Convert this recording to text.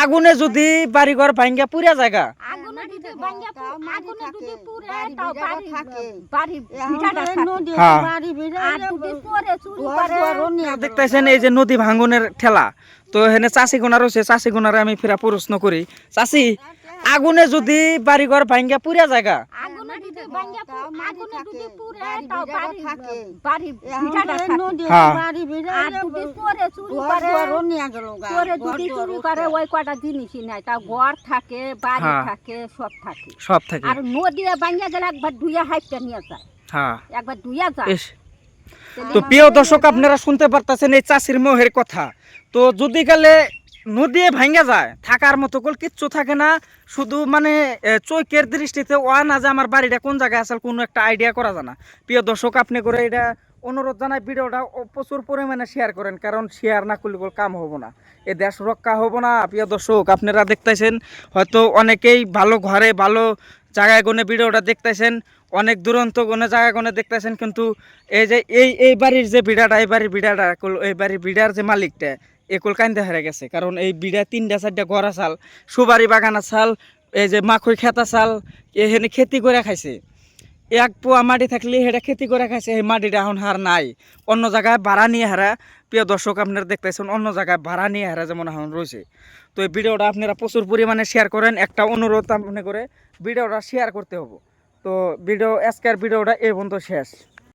আগুনে যদি বাড়িঘর ভাঙ্গা পুরা জায়গা দেখতেছেন এই যে নদী ভাঙ্গনের ঠেলা। তো এখানে চাষি গোনা রয়েছে, চাষি গোনারে আমি ফেরা প্রশ্ন করি, চাষি আগুনে যদি বাড়িঘর ভাঙ্গা পুরা জায়গা সব থাকে আর নদী ভাঙ্গা গেলে একবার দুইয়া হাইটটা নিয়ে যায়, একবার দুইয়া যায়। তো প্রিয় দর্শক আপনারা শুনতে পারতেছেন এই চাষির মোহের কথা। তো যদি গেলে নদী ভাঙ্গা যায় থাকার মতো কিচ্ছু থাকে না, শুধু মানে চৈকের দৃষ্টিতে ওয়া না যে আমার বাড়িটা কোন জায়গায় আছে কোনো একটা আইডিয়া করা যায় না। প্রিয় দর্শক আপনি করে এটা অনুরোধ জানাই ভিডিওটা প্রচুর পরিমাণে শেয়ার করেন, কারণ শেয়ার না করলে কাম হবো না, এ দেশ রক্ষা হবো না। প্রিয় দর্শক আপনারা দেখতেছেন হয়তো অনেকেই ভালো ঘরে ভালো জায়গায় গনে ভিডিওটা দেখতেছেন, অনেক দুরন্ত কোনো জায়গা গনে দেখতেছেন, কিন্তু এই যে এই বাড়ির যে বিড়াটা, এই বাড়ির বিড়াটা, এই বাড়ির বিড়ার যে মালিকটা একুল কান্দে হারে গেছে। কারণ এই বিড়া 3টা 4টা গড়া চাল, সুবারি বাগানা চাল, এই যে মাখই খেতা চাল এখানে খেতি করে খাইছে। এক পোয়া মাটি থাকলে সেটা খেতি করে খাইছে, এই মাটিটা এখন হার নাই, অন্য জায়গায় ভাড়া নিয়ে হারা। প্রিয় দর্শক আপনারা দেখতেছেন অন্য জায়গায় ভাড়া নিয়ে হারা যেমন এখন রয়েছে। তো এই ভিডিওটা আপনারা প্রচুর পরিমাণে শেয়ার করেন, একটা অনুরোধ আপনি করে ভিডিওটা শেয়ার করতে হবে। তো আজকের ভিডিওটা এই পর্যন্ত শেষ।